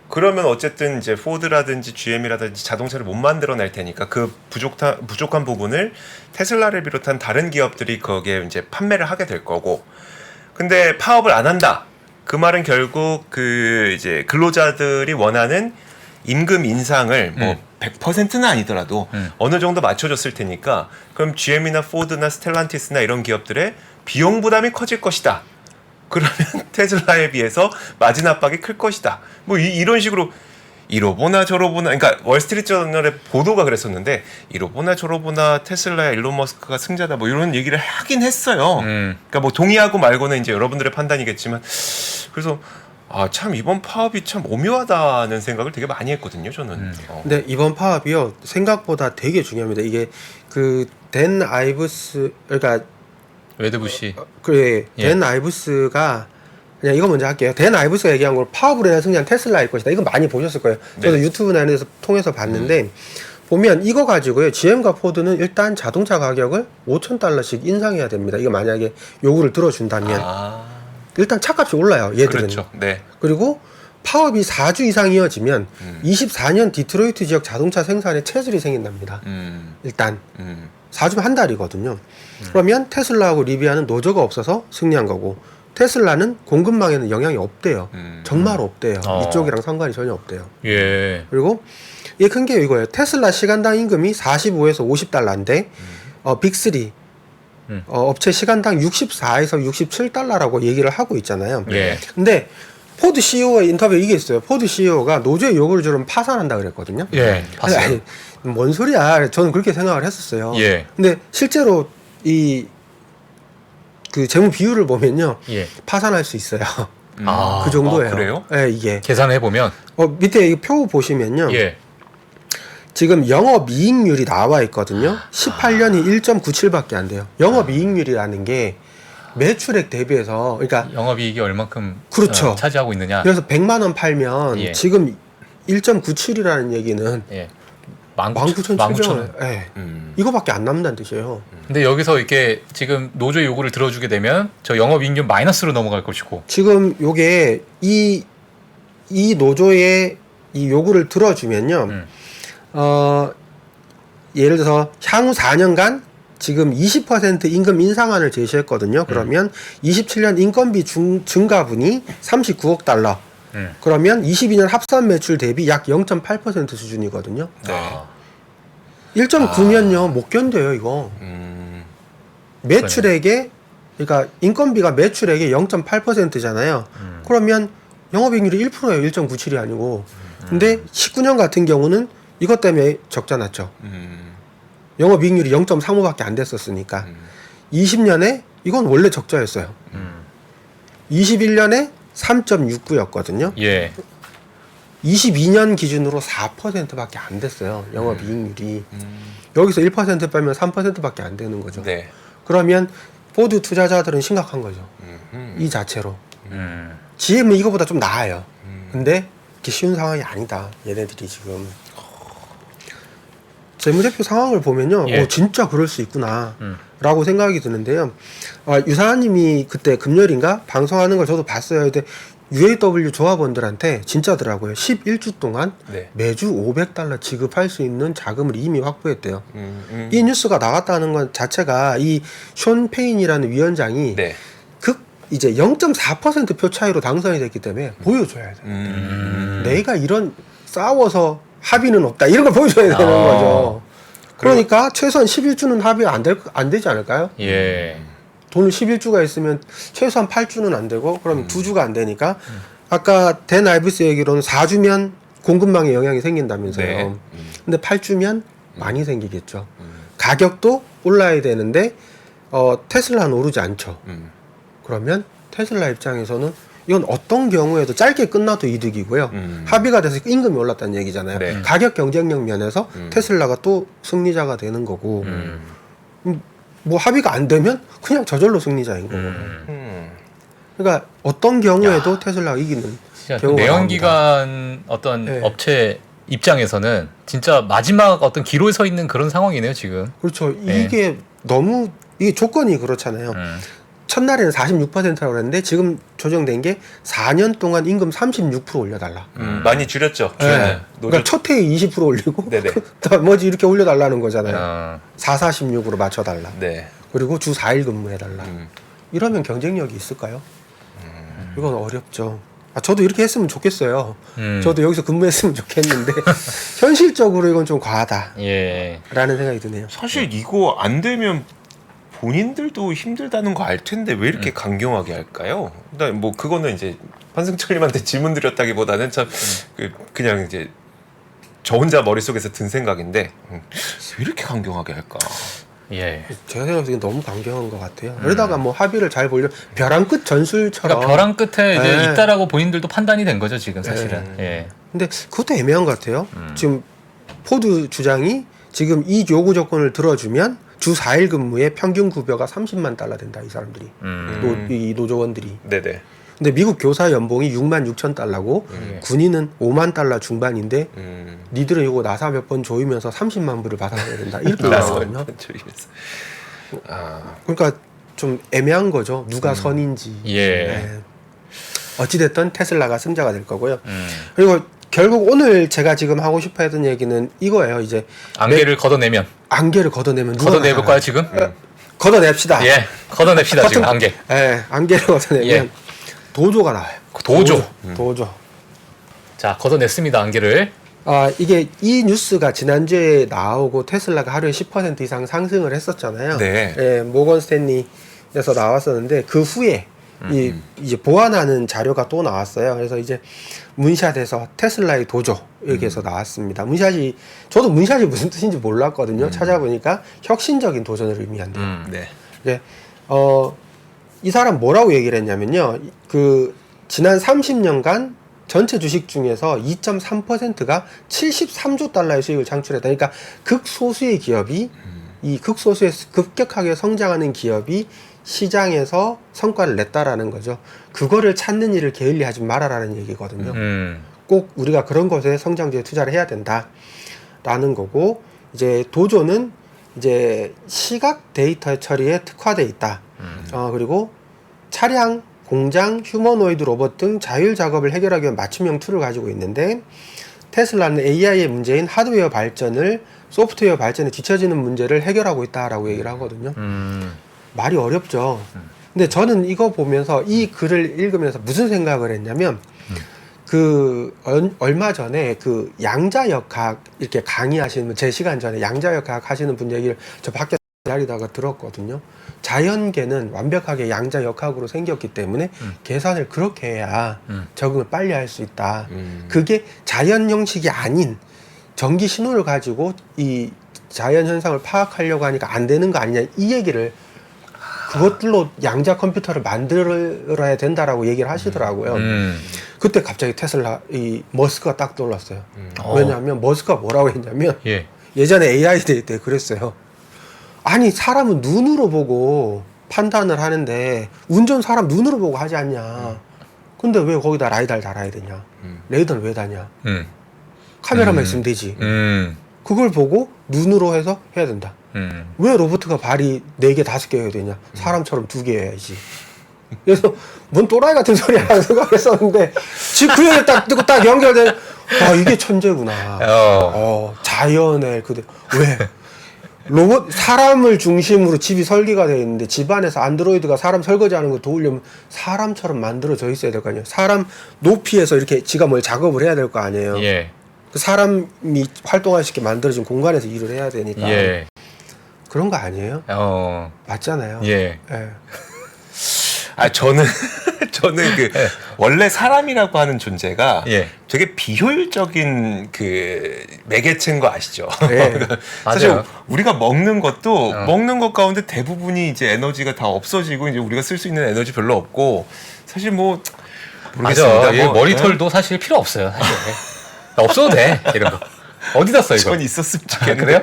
[SPEAKER 1] 그러면 어쨌든 이제 포드라든지 GM이라든지 자동차를 못 만들어낼 테니까 그 부족한 부분을 테슬라를 비롯한 다른 기업들이 거기에 이제 판매를 하게 될 거고. 근데 파업을 안 한다. 그 말은 결국 그 이제 근로자들이 원하는 임금 인상을 뭐 100%는 아니더라도 어느 정도 맞춰줬을 테니까 그럼 GM이나 포드나 스텔란티스나 이런 기업들의 비용 부담이 커질 것이다. 그러면 테슬라에 비해서 마진 압박이 클 것이다. 뭐 이런 식으로 이로보나 저로보나, 그러니까 월스트리트저널의 보도가 그랬었는데 이로보나 저로보나 테슬라야 일론 머스크가 승자다 뭐 이런 얘기를 하긴 했어요. 그러니까 뭐 동의하고 말고는 이제 여러분들의 판단이겠지만 그래서 참 이번 파업이 참 오묘하다는 생각을 되게 많이 했거든요. 저는.
[SPEAKER 3] 근데 이번 파업이요 생각보다 되게 중요합니다. 이게 그 댄 아이브스, 그러니까
[SPEAKER 2] 웨드부시.
[SPEAKER 3] 그래,
[SPEAKER 2] 예.
[SPEAKER 3] 댄 아이브스가 그냥 이거 먼저 할게요. 댄 아이브스가 얘기한 걸 파업으로 인한 승리한 테슬라일 것이다. 이거 많이 보셨을 거예요. 저도
[SPEAKER 1] 네.
[SPEAKER 3] 유튜브나 이런 데서 통해서 봤는데 보면 이거 가지고요. GM과 포드는 일단 자동차 가격을 $5,000씩 인상해야 됩니다. 이거 만약에 요구를 들어준다면 일단 차값이 올라요. 얘들은.
[SPEAKER 1] 그렇죠. 네.
[SPEAKER 3] 그리고 파업이 4주 이상 이어지면 24년 디트로이트 지역 자동차 생산에 체질이 생긴답니다. 일단 4주면 한 달이거든요. 그러면 테슬라하고 리비아는 노조가 없어서 승리한 거고 테슬라는 공급망에는 영향이 없대요. 정말 없대요. 이쪽이랑 상관이 전혀 없대요.
[SPEAKER 2] 예.
[SPEAKER 3] 그리고 이게 큰 게 이거예요. 테슬라 시간당 임금이 45에서 $50인데 빅3 업체 시간당 64에서 $67라고 얘기를 하고 있잖아요.
[SPEAKER 2] 예.
[SPEAKER 3] 근데 포드 CEO의 인터뷰에 이게 있어요. 포드 CEO가 노조의 요구를 들으면 파산한다 그랬거든요.
[SPEAKER 2] 예. 봤어요.
[SPEAKER 3] 아니, 뭔 소리야. 저는 그렇게 생각을 했었어요.
[SPEAKER 2] 예.
[SPEAKER 3] 근데 실제로 그 재무 비율을 보면요.
[SPEAKER 2] 예.
[SPEAKER 3] 파산할 수 있어요.
[SPEAKER 2] 아,
[SPEAKER 3] 그 정도예요.
[SPEAKER 1] 그래요?
[SPEAKER 3] 네, 이게.
[SPEAKER 2] 계산해 보면
[SPEAKER 3] 밑에 이 표 보시면요.
[SPEAKER 2] 예.
[SPEAKER 3] 지금 영업이익률이 나와 있거든요. 18년이 1.97밖에 안 돼요. 영업이익률이라는 게 매출액 대비해서, 그러니까
[SPEAKER 2] 영업이익이 얼만큼
[SPEAKER 3] 그렇죠.
[SPEAKER 2] 차지하고 있느냐.
[SPEAKER 3] 그래서 100만 원 팔면
[SPEAKER 2] 예.
[SPEAKER 3] 지금 1.97이라는 얘기는
[SPEAKER 2] 예.
[SPEAKER 3] 19,700원. 예. 이거밖에 안 남는다는 뜻이에요.
[SPEAKER 2] 근데 여기서 이렇게 지금 노조의 요구를 들어주게 되면 저 영업이익률 마이너스로 넘어갈 것이고.
[SPEAKER 3] 지금 요게 이 노조의 이 요구를 들어주면요. 예를 들어서 향후 4년간 지금 20% 임금 인상안을 제시했거든요. 그러면 27년 인건비 증가분이 $39억. 그러면 22년 합산 매출 대비 약 0.8% 수준이거든요.
[SPEAKER 1] 네.
[SPEAKER 2] 아,
[SPEAKER 3] 1.9년요 못 견뎌요 이거. 매출액에 그러니까 인건비가 매출액의 0.8%잖아요. 그러면 영업이익률이 1%예요. 1.97이 아니고. 근데 19년 같은 경우는 이것 때문에 적자 났죠. 영업이익률이 0.35밖에 안 됐었으니까. 20년에 이건 원래 적자였어요. 21년에 3.69였거든요.
[SPEAKER 2] 예.
[SPEAKER 3] 22년 기준으로 4%밖에 안 됐어요. 영업이익률이. 여기서 1% 빼면 3%밖에 안 되는 거죠.
[SPEAKER 1] 네.
[SPEAKER 3] 그러면 포드 투자자들은 심각한 거죠. 이 자체로. GM은 이거보다 좀 나아요. 근데 이렇게 쉬운 상황이 아니다. 얘네들이 지금. 재무제표 상황을 보면요.
[SPEAKER 2] 예.
[SPEAKER 3] 진짜 그럴 수 있구나. 라고 생각이 드는데요. 유사님이 그때 금요일인가 방송하는 걸 저도 봤어요. 근데 UAW 조합원들한테 진짜더라고요. 11주 동안
[SPEAKER 1] 네.
[SPEAKER 3] 매주 $500 지급할 수 있는 자금을 이미 확보했대요. 이 뉴스가 나갔다는 것 자체가 이 숀 페인이라는 위원장이
[SPEAKER 1] 네.
[SPEAKER 3] 이제 0.4% 표 차이로 당선이 됐기 때문에 보여줘야 돼요. 내가 이런 싸워서 합의는 없다. 이런 걸 보여줘야 되는 거죠. 그러니까 최소한 11주는 합의 안 되지 않을까요?
[SPEAKER 2] 예.
[SPEAKER 3] 돈을 11주가 있으면 최소한 8주는 안 되고 그러면 2주가 안 되니까 아까 댄 알비스 얘기로는 4주면 공급망에 영향이 생긴다면서요.
[SPEAKER 1] 네.
[SPEAKER 3] 근데 8주면 많이 생기겠죠. 가격도 올라야 되는데 테슬라는 오르지 않죠. 그러면 테슬라 입장에서는 이건 어떤 경우에도 짧게 끝나도 이득이고요. 합의가 돼서 임금이 올랐다는 얘기잖아요.
[SPEAKER 1] 네.
[SPEAKER 3] 가격 경쟁력 면에서 테슬라가 또 승리자가 되는 거고 뭐 합의가 안 되면 그냥 저절로 승리자인 거고. 그러니까 어떤 경우에도 테슬라가 이기는
[SPEAKER 2] 진짜 그
[SPEAKER 3] 경우가
[SPEAKER 2] 내연기관 어떤
[SPEAKER 3] 네.
[SPEAKER 2] 업체 입장에서는 진짜 마지막 어떤 기로에 서 있는 그런 상황이네요 지금.
[SPEAKER 3] 그렇죠.
[SPEAKER 2] 네.
[SPEAKER 3] 이게 너무 이게 조건이 그렇잖아요. 첫날에는 46%라고 그랬는데 지금 조정된 게 4년 동안 임금 36% 올려달라.
[SPEAKER 1] 많이 줄였죠.
[SPEAKER 3] 네. 그러니까 첫 해에 20% 올리고
[SPEAKER 1] 네네.
[SPEAKER 3] 나머지 이렇게 올려달라는 거잖아요.
[SPEAKER 2] 어,
[SPEAKER 3] 446으로 맞춰달라.
[SPEAKER 1] 네.
[SPEAKER 3] 그리고 주 4일 근무해달라. 이러면 경쟁력이 있을까요? 이건 어렵죠. 저도 이렇게 했으면 좋겠어요. 저도 여기서 근무했으면 좋겠는데 현실적으로 이건 좀 과하다라는
[SPEAKER 2] 예.
[SPEAKER 3] 생각이 드네요.
[SPEAKER 1] 사실 이거 안 되면 본인들도 힘들다는 거 알 텐데 왜 이렇게 강경하게 할까요? 일단 뭐 그거는 이제潘승철님한테 질문 드렸다기보다는 참 그냥 이제 저 혼자 머릿속에서 든 생각인데 왜 이렇게 강경하게 할까?
[SPEAKER 2] 예.
[SPEAKER 3] 제가 생각하기엔 너무 강경한 것 같아요. 그러다가 뭐 합의를 잘 보려 벼랑 끝 전술처럼.
[SPEAKER 2] 그러니까 벼랑 끝에 이제
[SPEAKER 3] 네.
[SPEAKER 2] 있다라고 본인들도 판단이 된 거죠 지금 사실은. 예.
[SPEAKER 3] 근데 그것도 애매한 것 같아요. 지금 포드 주장이 지금 이 요구 조건을 들어주면 주 4일 근무에 평균 급여가 $30만 된다 이 사람들이. 이 노조원들이.
[SPEAKER 1] 네네.
[SPEAKER 3] 근데 미국 교사 연봉이 $66,000고 군인은 $50,000 중반인데 니들은 이거 나사 몇 번 조이면서 30만 불을 받아야 된다 이렇게 나오거든요. 그러니까 좀 애매한 거죠. 누가 선인지.
[SPEAKER 2] 예.
[SPEAKER 3] 네. 어찌됐든 테슬라가 승자가 될 거고요. 그리고 결국 오늘 제가 지금 하고 싶어 했던 얘기는 이거예요. 이제
[SPEAKER 2] 안개를 걷어내면
[SPEAKER 3] 안개를 걷어내면 누가
[SPEAKER 2] 걷어내볼까요 지금?
[SPEAKER 3] 걷어냅시다.
[SPEAKER 2] 예. 걷어냅시다 지금 안개.
[SPEAKER 3] 예, 안개를 걷어내면
[SPEAKER 2] 예.
[SPEAKER 3] 도조가 나와요.
[SPEAKER 2] 도조.
[SPEAKER 3] 도조.
[SPEAKER 2] 자 걷어냈습니다 안개를.
[SPEAKER 3] 이게 이 뉴스가 지난주에 나오고 테슬라가 하루에 10% 이상 상승을 했었잖아요.
[SPEAKER 1] 네.
[SPEAKER 3] 예, 모건 스탠리에서 나왔었는데 그 후에 이제 보완하는 자료가 또 나왔어요. 그래서 이제 문샷에서 테슬라의 도조 이렇게 해서 나왔습니다. 저도 문샷이 무슨 뜻인지 몰랐거든요. 찾아보니까 혁신적인 도전을 의미한대요.
[SPEAKER 1] 네.
[SPEAKER 3] 이제 이 사람 뭐라고 얘기를 했냐면요. 그 지난 30년간 전체 주식 중에서 2.3%가 $73조 수익을 창출했다. 그러니까 극소수의 기업이 이 극소수의 급격하게 성장하는 기업이 시장에서 성과를 냈다라는 거죠. 그거를 찾는 일을 게을리하지 말아라는 얘기거든요. 꼭 우리가 그런 것에 성장주에 투자를 해야 된다라는 거고, 이제 도조는 이제 시각 데이터 처리에 특화돼 있다. 그리고 차량, 공장, 휴머노이드 로봇 등 자율 작업을 해결하기 위한 맞춤형 툴을 가지고 있는데, 테슬라는 AI의 문제인 하드웨어 발전을 소프트웨어 발전에 뒤처지는 문제를 해결하고 있다라고 얘기를 하거든요. 말이 어렵죠. 근데 저는 이거 보면서 이 글을 읽으면서 무슨 생각을 했냐면, 얼마 전에 그 양자역학 이렇게 강의하시는 제 시간 전에 양자역학 하시는 분 얘기를 저 밖에 기다리다가 들었거든요. 자연계는 완벽하게 양자역학으로 생겼기 때문에 계산을 그렇게 해야 적응을 빨리 할 수 있다. 그게 자연 형식이 아닌 전기 신호를 가지고 이 자연 현상을 파악하려고 하니까 안 되는 거 아니냐 이 얘기를 그것들로 양자 컴퓨터를 만들어야 된다라고 얘기를 하시더라고요. 그때 갑자기 테슬라 이 머스크가 딱 떠올랐어요. 왜냐하면 머스크가 뭐라고 했냐면
[SPEAKER 2] 예.
[SPEAKER 3] 예전에 AI 데이 때 그랬어요. 아니 사람은 눈으로 보고 판단을 하는데 운전 사람 눈으로 보고 하지 않냐. 근데 왜 거기다 라이다를 달아야 되냐. 레이더는 왜 다냐. 카메라만 있으면 되지. 그걸 보고 눈으로 해서 해야 된다. 왜 로봇가 발이 4개, 5개 해야 되냐? 사람처럼 2개 해야지. 그래서 뭔 또라이 같은 소리 하는 생각했었는데 지금 그 얘기 딱 듣고 딱 연결된 이게 천재구나. 자연의 왜? 로봇 사람을 중심으로 집이 설계가 되어 있는데 집안에서 안드로이드가 사람 설거지하는 거 도우려면 사람처럼 만들어져 있어야 될 거 아니에요. 사람 높이에서 이렇게 지가 뭘 작업을 해야 될 거 아니에요.
[SPEAKER 2] 예.
[SPEAKER 3] 그 사람이 활동할 수 있게 만들어진 공간에서 일을 해야 되니까
[SPEAKER 2] 예.
[SPEAKER 3] 그런 거 아니에요? 맞잖아요.
[SPEAKER 2] 예.
[SPEAKER 3] 예.
[SPEAKER 1] 저는 그 원래 사람이라고 하는 존재가
[SPEAKER 2] 예.
[SPEAKER 1] 되게 비효율적인 그 매개체인 거 아시죠?
[SPEAKER 3] 예.
[SPEAKER 1] 그러니까 사실
[SPEAKER 2] 맞아요.
[SPEAKER 1] 우리가 먹는 것도 먹는 것 가운데 대부분이 이제 에너지가 다 없어지고 이제 우리가 쓸 수 있는 에너지 별로 없고 사실 뭐 모르겠습니다.
[SPEAKER 2] 맞아. 예, 머리털도 사실 필요 없어요. 사실. 없어도 돼. 이런 거. 어디다 써 이거?
[SPEAKER 1] 전 있었으면 좋겠는데.
[SPEAKER 2] 그래요?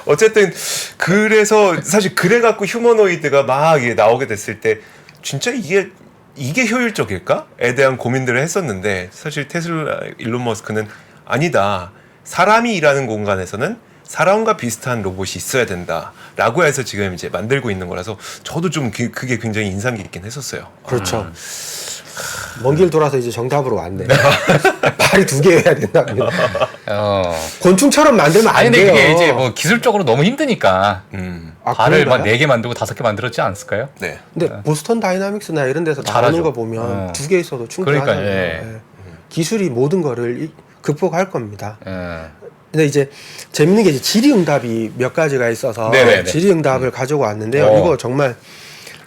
[SPEAKER 1] 어쨌든 그래서 사실 그래갖고 휴머노이드가 막 이게 나오게 됐을 때 진짜 이게 효율적일까?에 대한 고민들을 했었는데 사실 테슬라 일론 머스크는 아니다. 사람이 일하는 공간에서는 사람과 비슷한 로봇이 있어야 된다라고 해서 지금 이제 만들고 있는 거라서 저도 좀 그게 굉장히 인상 깊긴 했었어요.
[SPEAKER 3] 그렇죠. 먼 길 돌아서 이제 정답으로 왔네. 발이 2개 해야 된다면. 곤충처럼 만들면 안
[SPEAKER 2] 아니 근데
[SPEAKER 3] 돼요.
[SPEAKER 2] 그게 이제 뭐 기술적으로 너무 힘드니까 발을 막
[SPEAKER 3] 그런가요?
[SPEAKER 2] 4개 만들고 5개 만들었지 않았을까요?
[SPEAKER 1] 네.
[SPEAKER 3] 근데 보스턴 다이나믹스나 이런 데서
[SPEAKER 2] 잘하죠.
[SPEAKER 3] 나오는 거 보면 2개 있어도 충분하잖아요.
[SPEAKER 2] 그러니까, 예.
[SPEAKER 3] 예. 기술이 모든 거를 극복할 겁니다.
[SPEAKER 2] 예.
[SPEAKER 3] 근데 이제 재밌는 게 이제 질의응답이 몇 가지가 있어서
[SPEAKER 2] 네네네.
[SPEAKER 3] 질의응답을 가지고 왔는데요. 이거 정말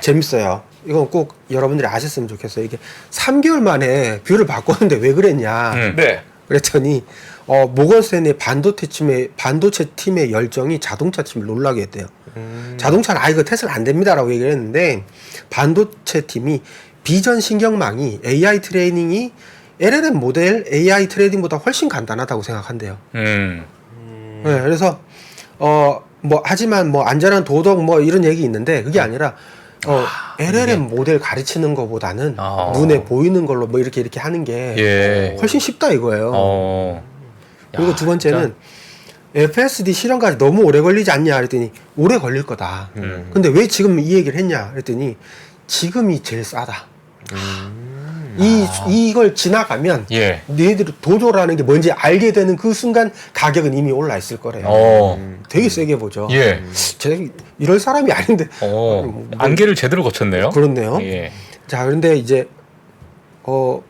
[SPEAKER 3] 재밌어요. 이건 꼭 여러분들이 아셨으면 좋겠어요. 이게 3개월 만에 뷰를 바꿨는데 왜 그랬냐.
[SPEAKER 1] 네.
[SPEAKER 3] 그랬더니 모건스탠리 반도체 팀의 열정이 자동차 팀을 놀라게 했대요. 자동차는 이거 테슬라 안 됩니다라고 얘기를 했는데 반도체 팀이 비전 신경망이 AI 트레이닝이 LLM 모델 AI 트레이딩보다 훨씬 간단하다고 생각한대요. 네, 그래서 뭐 하지만 뭐 안전한 도덕 뭐 이런 얘기 있는데 그게 아니라 LLM 모델 가르치는 것보다는 눈에 보이는 걸로 뭐 이렇게 하는 게 훨씬 쉽다 이거예요. 그리고 두 번째는 FSD 실험까지 너무 오래 걸리지 않냐 그랬더니 오래 걸릴 거다. 근데 왜 지금 이 얘기를 했냐 그랬더니 지금이 제일 싸다. 이걸 지나가면 너희들이 도조라는 게 뭔지 알게 되는 그 순간 가격은 이미 올라 있을 거래요. 되게 세게 보죠. 제가 이럴 사람이 아닌데
[SPEAKER 2] 안개를 제대로 거쳤네요.
[SPEAKER 3] 그렇네요. 자, 그런데 이제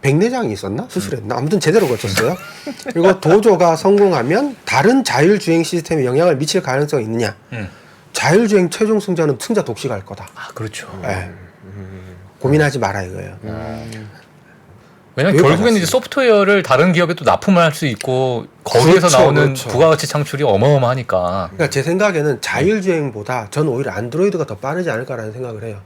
[SPEAKER 3] 백내장이 있었나? 수술했나? 아무튼 제대로 거쳤어요. 그리고 도조가 성공하면 다른 자율주행 시스템에 영향을 미칠 가능성이 있느냐? 자율주행 최종 승자는 승자 독식할 거다.
[SPEAKER 2] 그렇죠.
[SPEAKER 3] 네. 고민하지 마라 이거예요.
[SPEAKER 2] 왜냐면 결국에는 이제 소프트웨어를 다른 기업에 또 납품을 할 수 있고 거기에서 나오는 부가가치 창출이 어마어마하니까.
[SPEAKER 3] 그러니까 제 생각에는 자율주행보다 저는 오히려 안드로이드가 더 빠르지 않을까라는 생각을 해요.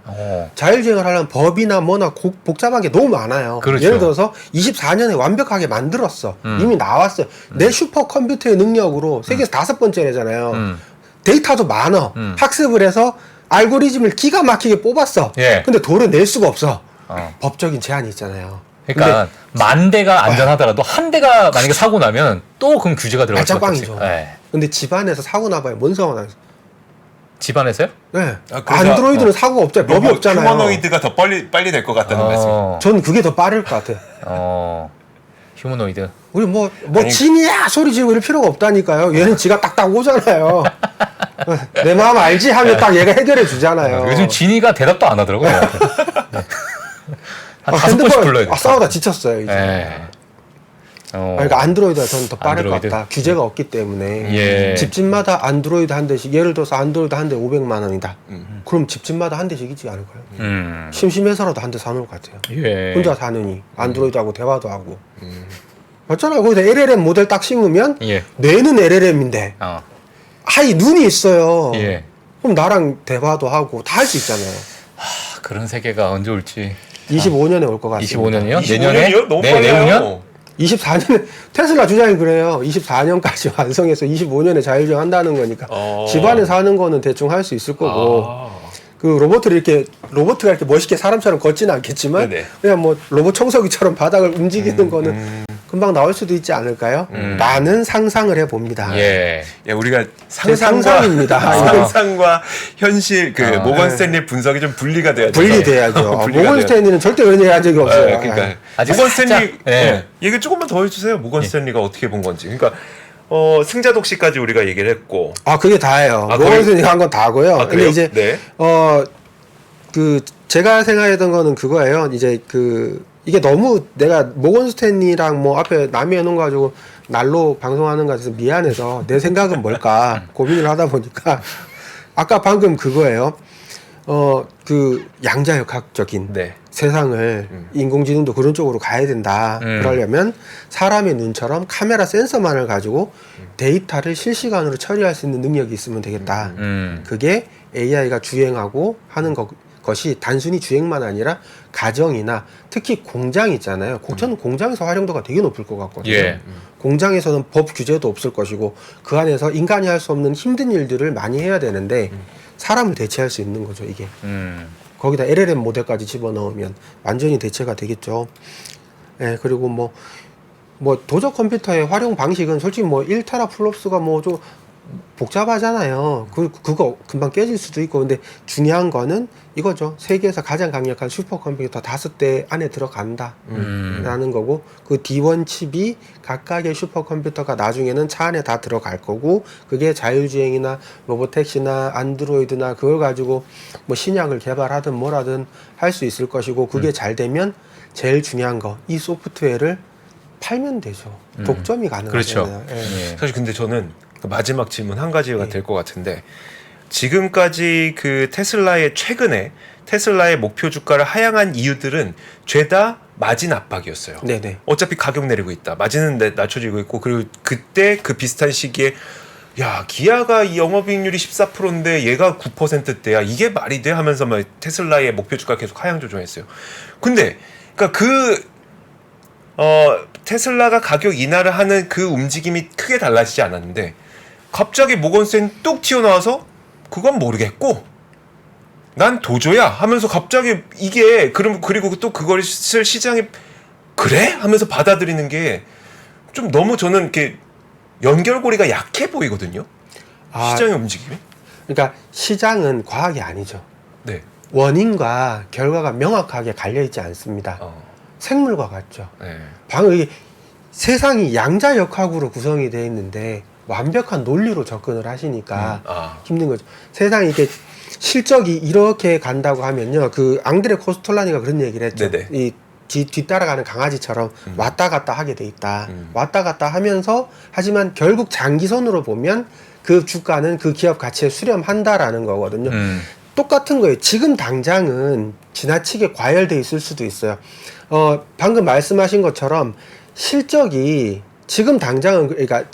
[SPEAKER 3] 자율주행을 하려면 법이나 뭐나 복잡한 게 너무 많아요.
[SPEAKER 2] 그렇죠.
[SPEAKER 3] 예를 들어서 24년에 완벽하게 만들었어. 이미 나왔어요. 내 슈퍼컴퓨터의 능력으로 세계에서 5번째잖아요. 데이터도 많아. 학습을 해서 알고리즘을 기가 막히게 뽑았어. 근데 도를 낼 수가 없어. 법적인 제한이 있잖아요.
[SPEAKER 2] 그러니까 만 대가 안전하더라도 한 대가 만약에 사고 나면 또 그럼 규제가 들어갈 것
[SPEAKER 3] 발작방이죠. 근데 집안에서 사고 나봐요. 뭔 사고 나요?
[SPEAKER 2] 집안에서요?
[SPEAKER 3] 네. 안드로이드는 사고가 없잖아요. 법이 없잖아요.
[SPEAKER 1] 휴머노이드가 더 빨리 될 것 같다는 말씀.
[SPEAKER 3] 전 그게 더 빠를 것 같아요.
[SPEAKER 2] 휴머노이드.
[SPEAKER 3] 우리 뭐 진이야 소리 지르고 이럴 필요가 없다니까요. 얘는 지가 딱딱 오잖아요. 내 마음 알지 하면 딱 얘가 해결해 주잖아요.
[SPEAKER 2] 요즘 진이가 대답도 안 하더라고요. 한 5번씩 불러야 돼.
[SPEAKER 3] 싸우다 지쳤어요 이제. 그러니까 안드로이드가 저는 더 빠를
[SPEAKER 2] 안드로이드?
[SPEAKER 3] 것 같다. 규제가 없기 때문에
[SPEAKER 2] 예.
[SPEAKER 3] 집집마다 안드로이드 한 대씩 예를 들어서 안드로이드 한 대 500만 원이다. 그럼 집집마다 한 대씩이지 않을까요? 심심해서라도 한 대 사놓을 것 같아요.
[SPEAKER 2] 예.
[SPEAKER 3] 혼자 사느니 안드로이드하고 대화도 하고 맞잖아요. 거기다 LLM 모델 딱 심으면
[SPEAKER 2] 예.
[SPEAKER 3] 뇌는 LLM인데 하이 눈이 있어요.
[SPEAKER 2] 예.
[SPEAKER 3] 그럼 나랑 대화도 하고 다 할 수 있잖아요.
[SPEAKER 2] 그런 세계가 언제 올지.
[SPEAKER 3] 25년에 올 것 같습니다.
[SPEAKER 2] 25년이요?
[SPEAKER 1] 25년이요? 너무
[SPEAKER 2] 네,
[SPEAKER 1] 빨라요.
[SPEAKER 2] 내후년?
[SPEAKER 3] 24년에 테슬라 주장이 그래요. 24년까지 완성해서 25년에 자율주행 한다는 거니까 집안에 사는 거는 대충 할 수 있을 거고 그 로봇을 이렇게 로봇가 이렇게 멋있게 사람처럼 걷지는 않겠지만
[SPEAKER 1] 네네.
[SPEAKER 3] 그냥 뭐 로봇 청소기처럼 바닥을 움직이는 거는 금방 나올 수도 있지 않을까요? 라는 상상을 해봅니다.
[SPEAKER 2] 예.
[SPEAKER 1] 야, 우리가
[SPEAKER 3] 제 상상입니다.
[SPEAKER 1] 상상과 현실 그 모건 스탠리 분석이 좀 분리가 돼야죠.
[SPEAKER 3] 분리돼야죠.
[SPEAKER 1] 분리가
[SPEAKER 3] 모건
[SPEAKER 1] 돼야
[SPEAKER 3] 스탠리는 절대 그런 얘기 한 적이 없어요.
[SPEAKER 1] 그러니까
[SPEAKER 2] 아직
[SPEAKER 1] 모건
[SPEAKER 2] 살짝,
[SPEAKER 1] 스탠리
[SPEAKER 2] 예.
[SPEAKER 1] 얘기 조금만 더 해주세요. 모건 스탠리가 어떻게 본 건지. 그러니까 승자독시까지 우리가 얘기를 했고.
[SPEAKER 3] 아 그게 다예요.
[SPEAKER 1] 아,
[SPEAKER 3] 모건 스탠리 한 건 다고요. 근데
[SPEAKER 1] 그래요?
[SPEAKER 3] 이제
[SPEAKER 1] 네.
[SPEAKER 3] 그 제가 생각했던 거는 그거예요. 이제 그 이게 너무 내가 모건 스탠리랑 뭐 앞에 남이 해놓은 거 가지고 날로 방송하는 거 같아서 미안해서 내 생각은 뭘까 고민을 하다 보니까 아까 방금 그거예요. 그 양자역학적인
[SPEAKER 1] 네.
[SPEAKER 3] 세상을 인공지능도 그런 쪽으로 가야 된다. 그러려면 사람의 눈처럼 카메라 센서만을 가지고 데이터를 실시간으로 처리할 수 있는 능력이 있으면 되겠다. 그게 AI가 주행하고 하는 것이 단순히 주행만 아니라 가정이나 특히 공장 있잖아요. 저는 공장에서 활용도가 되게 높을 것 같거든요.
[SPEAKER 2] 예.
[SPEAKER 3] 공장에서는 법 규제도 없을 것이고 그 안에서 인간이 할 수 없는 힘든 일들을 많이 해야 되는데 사람을 대체할 수 있는 거죠, 이게. 거기다 LLM 모델까지 집어넣으면 완전히 대체가 되겠죠. 예, 그리고 뭐 도적 컴퓨터의 활용 방식은 솔직히 뭐 1테라 플롭스가 뭐 좀 복잡하잖아요. 그거 금방 깨질 수도 있고, 근데 중요한 거는 이거죠. 세계에서 가장 강력한 슈퍼컴퓨터 5대 안에 들어간다. 라는 거고, 그 D1 칩이 각각의 슈퍼컴퓨터가 나중에는 차 안에 다 들어갈 거고, 그게 자율주행이나 로보택시나 안드로이드나 그걸 가지고 뭐 신약을 개발하든 뭐라든 할 수 있을 것이고, 그게 잘 되면 제일 중요한 거, 이 소프트웨어를 팔면 되죠. 독점이 가능하잖아요.
[SPEAKER 2] 그렇죠.
[SPEAKER 3] 예.
[SPEAKER 1] 사실 근데 저는 그 마지막 질문 한 가지가 될 것 같은데 지금까지 그 최근에 테슬라의 목표 주가를 하향한 이유들은 죄다 마진 압박이었어요.
[SPEAKER 3] 네네.
[SPEAKER 1] 어차피 가격 내리고 있다. 마진은 낮춰지고 있고 그리고 그때 그 비슷한 시기에 야 기아가 이 영업이익률이 14%인데 얘가 9%대야 이게 말이 돼 하면서 막 테슬라의 목표 주가 계속 하향 조정했어요. 근데 그러니까 테슬라가 가격 인하를 하는 그 움직임이 크게 달라지지 않았는데 갑자기 모건스탠 뚝 튀어나와서 그건 모르겠고 난 도저야 하면서 갑자기 이게 그리고 또 그걸 시장이 그래? 하면서 받아들이는 게 좀 너무 저는 이렇게 연결고리가 약해 보이거든요. 시장의 움직임이.
[SPEAKER 3] 그러니까 시장은 과학이 아니죠.
[SPEAKER 1] 네.
[SPEAKER 3] 원인과 결과가 명확하게 갈려있지 않습니다. 생물과 같죠.
[SPEAKER 1] 네.
[SPEAKER 3] 방금 이게 세상이 양자역학으로 구성이 되어 있는데 완벽한 논리로 접근을 하시니까 힘든 거죠. 세상이 이렇게 실적이 이렇게 간다고 하면요. 그 앙드레 코스톨라니가 그런 얘기를 했죠.
[SPEAKER 1] 네네.
[SPEAKER 3] 이 뒤따라가는 강아지처럼 왔다 갔다 하게 돼 있다. 왔다 갔다 하면서 하지만 결국 장기선으로 보면 그 주가는 그 기업 가치에 수렴한다라는 거거든요. 똑같은 거예요. 지금 당장은 지나치게 과열돼 있을 수도 있어요. 방금 말씀하신 것처럼 실적이 지금 당장은 그러니까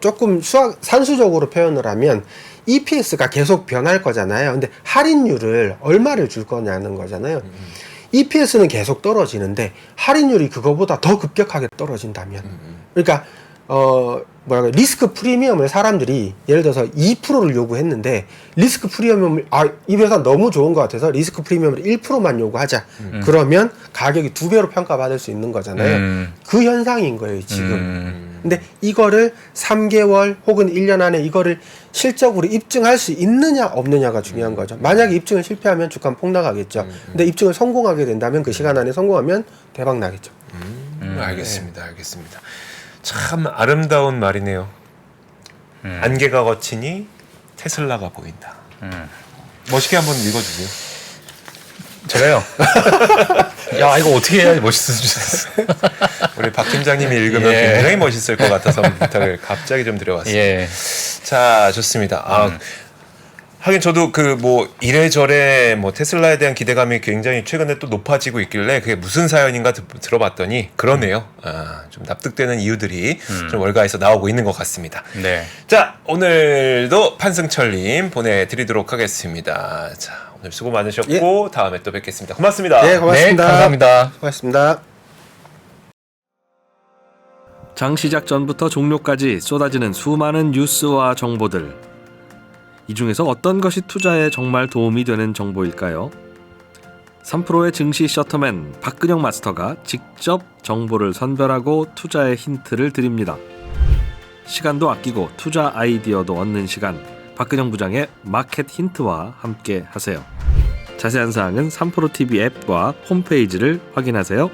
[SPEAKER 3] 조금 산수적으로 표현을 하면 EPS가 계속 변할 거잖아요. 근데 할인율을 얼마를 줄 거냐는 거잖아요. EPS는 계속 떨어지는데 할인율이 그거보다 더 급격하게 떨어진다면, 그러니까 리스크 프리미엄을 사람들이 예를 들어서 2%를 요구했는데 리스크 프리미엄을 이 회사 너무 좋은 것 같아서 리스크 프리미엄을 1%만 요구하자. 그러면 가격이 2배로 평가받을 수 있는 거잖아요. 그 현상인 거예요 지금. 근데 이거를 3개월 혹은 1년 안에 이거를 실적으로 입증할 수 있느냐 없느냐가 중요한 거죠. 만약에 입증을 실패하면 주가는 폭락하겠죠. 근데 입증을 성공하게 된다면 그 시간 안에 성공하면 대박 나겠죠.
[SPEAKER 1] 알겠습니다. 알겠습니다. 참 아름다운 말이네요. 안개가 거치니 테슬라가 보인다. 멋있게 한번 읽어주세요.
[SPEAKER 2] 제가요. 야 이거 어떻게 해야 멋있어지셨어?
[SPEAKER 1] 우리 박 팀장님이 읽으면
[SPEAKER 2] 예.
[SPEAKER 1] 굉장히 멋있을 것 같아서 부탁을 갑자기 좀 드려봤습니다.
[SPEAKER 2] 예.
[SPEAKER 1] 자, 좋습니다. 하긴 저도 그 뭐 이래저래 뭐 테슬라에 대한 기대감이 굉장히 최근에 또 높아지고 있길래 그게 무슨 사연인가 들어봤더니 그러네요. 좀 납득되는 이유들이 좀 월가에서 나오고 있는 것 같습니다.
[SPEAKER 2] 네.
[SPEAKER 1] 자, 오늘도 판승철님 보내드리도록 하겠습니다. 자, 오늘 수고 많으셨고 다음에 또 뵙겠습니다. 고맙습니다.
[SPEAKER 3] 네, 고맙습니다.
[SPEAKER 2] 네, 감사합니다.
[SPEAKER 3] 고맙습니다.
[SPEAKER 4] 장 시작 전부터 종료까지 쏟아지는 수많은 뉴스와 정보들. 이 중에서 어떤 것이 투자에 정말 도움이 되는 정보일까요? 3프로의 증시 셔터맨 박근영 마스터가 직접 정보를 선별하고 투자의 힌트를 드립니다. 시간도 아끼고 투자 아이디어도 얻는 시간, 박근영 부장의 마켓 힌트와 함께 하세요. 자세한 사항은 3프로 TV 앱과 홈페이지를 확인하세요.